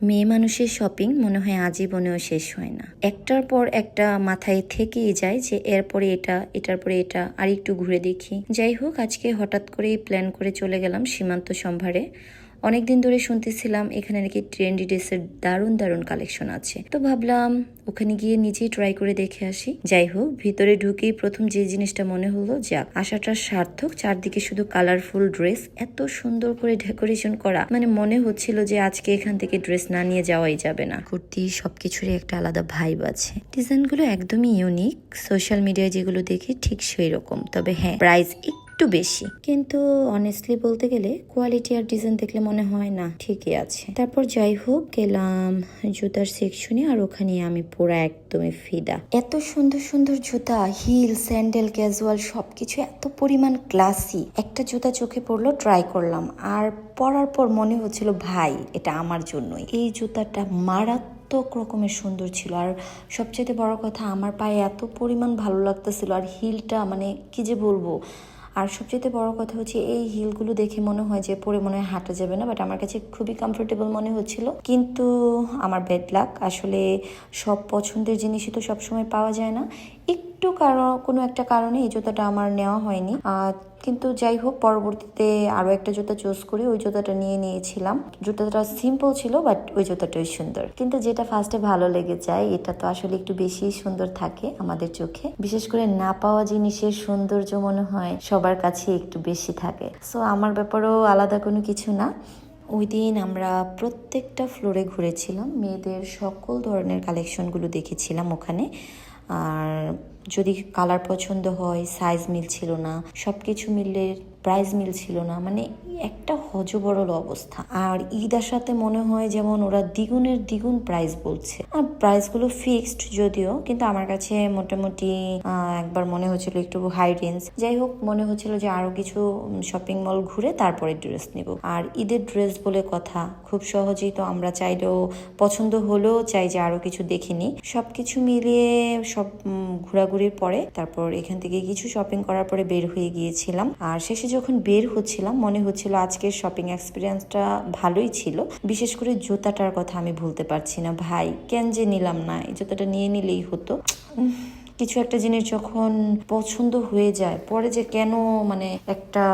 মেয়ে মানুষের শপিং মনে হয় আজীবনেও শেষ হয় না, একটার পর একটা মাথায় থেকেই যায় যে এরপরে এটা, এটার পরে এটা, আর একটু ঘুরে দেখি। যাই হোক, আজকে হঠাৎ করেই প্ল্যান করে চলে গেলাম সীমান্ত সম্ভারে। অনেকদিন ধরে শুনতেছিলাম এখানে নাকি ট্রেন্ডি ড্রেসের দারুণ দারুণ কালেকশন আছে, তো ভাবলাম ওখানে গিয়ে নিজেই ট্রাই করে দেখে আসি। যাই হোক, ভিতরে ঢুকেই প্রথম যে জিনিসটা মনে হলো, যাক আশাটা সার্থক। চারদিকে শুধু কালারফুল ড্রেস, এত সুন্দর করে ডেকোরেশন করা, মানে মনে হচ্ছিল যে আজকে এখান থেকে ড্রেস না নিয়ে যাওয়াই যাবে না। কুর্তি সবকিছুরই একটা আলাদা ভাইব আছে, ডিজাইনগুলো একদমই ইউনিক। সোশ্যাল মিডিয়ায় যেগুলো দেখি ঠিক সেই রকম, তবে হ্যাঁ প্রাইস একটু বেশি, কিন্তু অনেস্টলি বলতে গেলে কোয়ালিটি আর ডিজাইন দেখলে মনে হয় না ঠিকই আছে। তারপর যাই হোক গেলাম জুতার সেকশনে, আর ওখানে আমি পুরো একদমই ফিদা। এত সুন্দর সুন্দর জুতা, হিল, স্যান্ডেল, ক্যাজুয়াল সবকিছু এত পরিমাণ ক্লাসি। একটা জুতা চোখে পড়লো, ট্রাই করলাম, আর পরার পর মনে হচ্ছিল ভাই এটা আমার জন্যই। এই জুতাটা মারাত্মক রকমের সুন্দর ছিল, আর সবচেয়ে বড় কথা আমার পায়ে এত পরিমাণ ভালো লাগতেছিল, আর হিলটা মানে কি যে বলবো। আর সবচেয়ে বড় কথা হচ্ছে এই হিলগুলো দেখে মনে হয় যে পরে মনে হয় হাঁটা যাবে না, বাট আমার কাছে খুবই কমফোর্টেবল মনে হচ্ছিল। কিন্তু আমার ব্যাড লাক, আসলে সব পছন্দের জিনিসই তো সবসময় পাওয়া যায় না। একটু কোনো একটা কারণে এই জুতাটা আমার নেওয়া হয়নি। কিন্তু যাই হোক, পরবর্তীতে আরও একটা জুতা চুজ করে ওই জুতাটা নিয়ে নিয়েছিলাম। জুতাটা সিম্পল ছিল, বাট ওই জুতাটাই সুন্দর। কিন্তু যেটা ফার্স্টে ভালো লেগে যায় এটা তো আসলে একটু বেশি সুন্দর থাকে আমাদের চোখে। বিশেষ করে না পাওয়া জিনিসের সৌন্দর্য মনে হয় সবার কাছে একটু বেশি থাকে। সো আমার ব্যাপারেও আলাদা কোনো কিছু না। ওই দিন আমরা প্রত্যেকটা ফ্লোরে ঘুরেছিলাম, মেয়েদের সকল ধরনের কালেকশনগুলো দেখেছিলাম ওখানে। আর যদি কালার পছন্দ হয়, সাইজ মিলছিল না, সব কিছু মিললে প্রাইস মিলছিল না, মানে একটা হজবরল অবস্থা। আর ঈদ আসাতে মনে হয় যেমন ওরা দ্বিগুণের দ্বিগুণ প্রাইস বলছে। আর প্রাইসগুলো ফিক্সড যদিও, কিন্তু আমার কাছে মোটামুটি একবার মনে হচ্ছিল একটু হাই রেঞ্জ। যাই হোক, মনে হচ্ছিল যে আরো কিছু শপিং মল ঘুরে তারপরে ড্রেস নিব। আর ঈদের ড্রেস বলে কথা, খুব সহজেই তো আমরা চাইলেও পছন্দ হলেও চাই যে আরো কিছু দেখে নিই। সবকিছু মিলিয়ে সব ঘোরাঘুরির পরে তারপর এখান থেকে কিছু শপিং করার পরে বের হয়ে গিয়েছিলাম। আর শেষে যখন বের হচ্ছিলাম মনে হচ্ছিল আজকের শপিং এক্সপিরিয়েন্সটা ভালোই ছিল। বিশেষ করে জুতাটার কথা আমি ভুলতে পারছি না, ভাই কেন যে নিলাম না, এই জুতাটা নিয়ে নিলেই হতো। কিছু একটা জিনিস যখন পছন্দ হয়ে যায় পরে যে কেন মানে একটা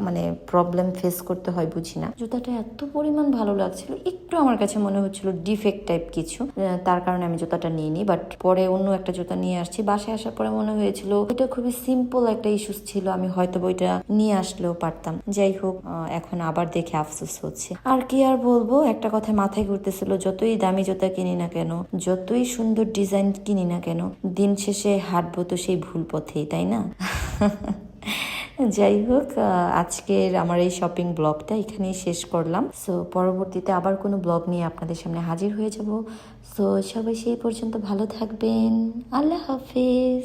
মানে প্রবলেম ফেস করতে হয় বুঝি না। জুতাটা এত পরিমাণ ভালো লাগছিল, একটু আমার কাছে মনে হচ্ছিল ডিফেক্ট টাইপ কিছু, তার কারণে আমি জুতাটা নিয়ে নিই। বাট পরে অন্য একটা জুতা নিয়ে আসছি, বাসায় আসার পরে মনে হয়েছিল এটা খুবই সিম্পল একটা ইস্যুস ছিল, আমি হয়তো বইটা নিয়ে আসলেও পারতাম। যাই হোক, এখন আবার দেখে আফসোস হচ্ছে। আর কি আর বলবো, একটা কথা মাথায় ঘুরতেছিল, যতই দামি জুতা কিনি না কেন, যতই সুন্দর ডিজাইন কিনি না কেন, দিন শেষে হাঁটবো তো সেই ভুল পথেই, তাই না? যাই হোক, আজকের আমার এই শপিং ব্লগটা এখানেই শেষ করলাম। সো পরবর্তীতে আবার কোনো ব্লগ নিয়ে আপনাদের সামনে হাজির হয়ে যাব। সো সবাই সেই পর্যন্ত ভালো থাকবেন। আল্লাহ হাফেজ।